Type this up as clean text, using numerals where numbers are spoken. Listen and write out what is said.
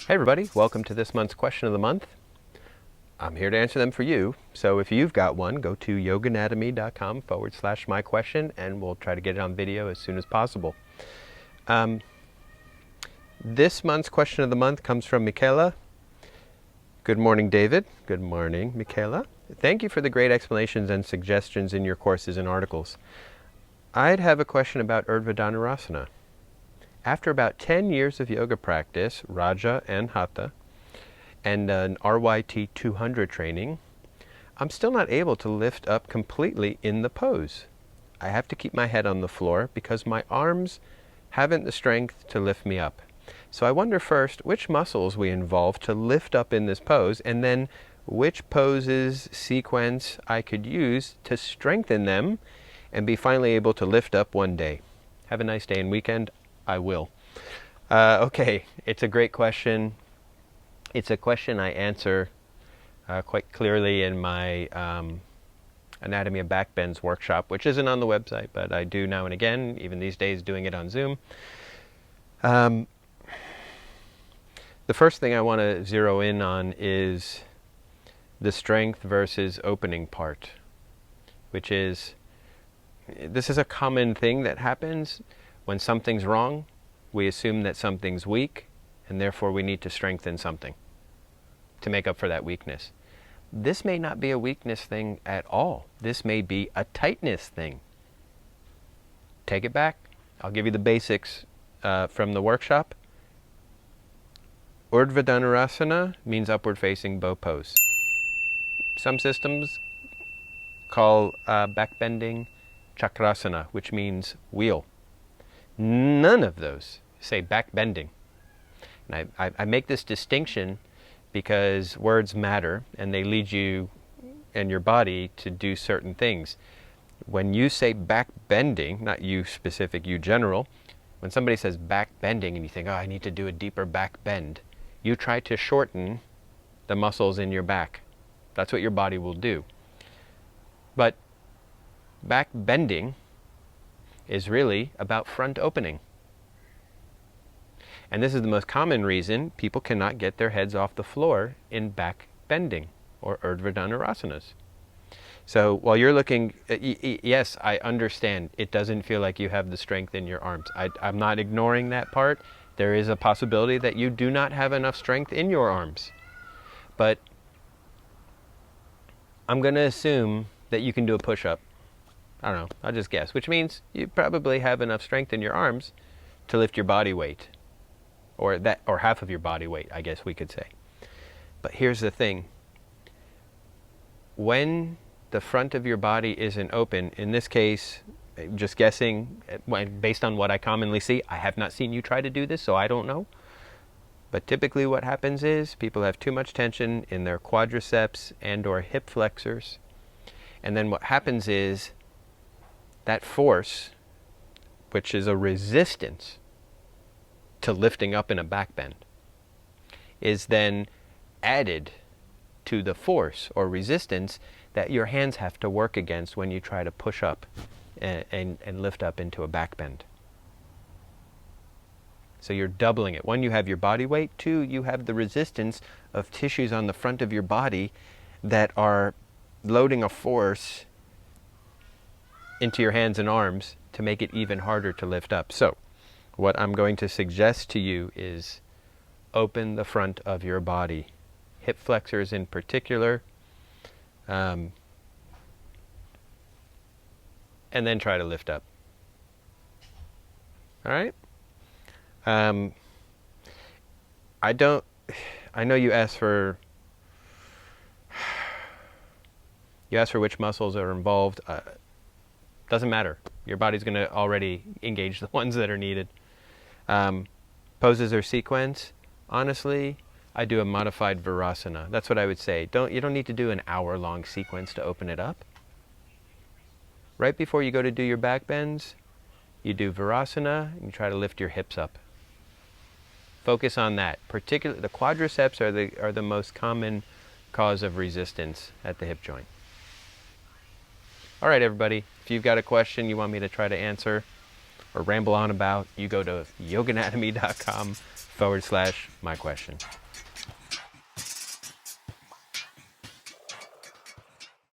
Hey everybody, welcome to this month's question of the month. I'm here to answer them for you. So if you've got one, go to yoganatomy.com/my question and we'll try to get it on video as soon as possible. This month's question of the month comes from Michaela. Good morning, David. Good morning, Michaela. Thank you for the great explanations and suggestions in your courses and articles. I'd have a question about urdhva dhanurasana. After about 10 years of yoga practice, Raja and Hatha, and an RYT 200 training, I'm still not able to lift up completely in the pose. I have to keep my head on the floor because my arms haven't the strength to lift me up. So I wonder first which muscles we involve to lift up in this pose, and then which poses sequence I could use to strengthen them and be finally able to lift up one day. Have a nice day and weekend. I will. Okay, it's a great question. It's a question I answer quite clearly in my Anatomy of Backbends workshop, which isn't on the website, but I do now and again, even these days doing it on Zoom. The first thing I want to zero in on is the strength versus opening part, which is, this is a common thing that happens. When something's wrong, we assume that something's weak, and therefore we need to strengthen something to make up for that weakness. This may not be a weakness thing at all. This may be a tightness thing. Take it back. I'll give you the basics from the workshop. Urdhva dhanurasana means upward facing bow pose. Some systems call backbending chakrasana, which means wheel. None of those say backbending. And I make this distinction because words matter and they lead you and your body to do certain things. When you say backbending, not you specific, you general, when somebody says backbending and you think, oh, I need to do a deeper back bend, you try to shorten the muscles in your back. That's what your body will do. But backbending is really about front opening. And this is the most common reason people cannot get their heads off the floor in back bending or urdhva dhanurasanas. So while you're looking, yes, I understand it doesn't feel like you have the strength in your arms. I'm not ignoring that part. There is a possibility that you do not have enough strength in your arms. But I'm going to assume that you can do a push-up. I don't know, I'll just guess, which means you probably have enough strength in your arms to lift your body weight, or half of your body weight, I guess we could say. But here's the thing. When the front of your body isn't open, in this case, just guessing, based on what I commonly see, I have not seen you try to do this, so I don't know. But typically what happens is people have too much tension in their quadriceps and or hip flexors. And then what happens is that force, which is a resistance to lifting up in a back bend, is then added to the force or resistance that your hands have to work against when you try to push up and lift up into a back bend. So you're doubling it. One, you have your body weight. Two, you have the resistance of tissues on the front of your body that are loading a force into your hands and arms to make it even harder to lift up. So what I'm going to suggest to you is open the front of your body, hip flexors in particular, and then try to lift up. All right? I know you asked for which muscles are involved. Doesn't matter. Your body's going to already engage the ones that are needed. Poses or sequence, honestly, I do a modified virasana. That's what I would say. You don't need to do an hour-long sequence to open it up. Right before you go to do your back bends, you do virasana and you try to lift your hips up. Focus on that. Particularly, the quadriceps are the most common cause of resistance at the hip joint. All right, everybody. If you've got a question you want me to try to answer, or ramble on about, you go to yoganatomy.com/my question.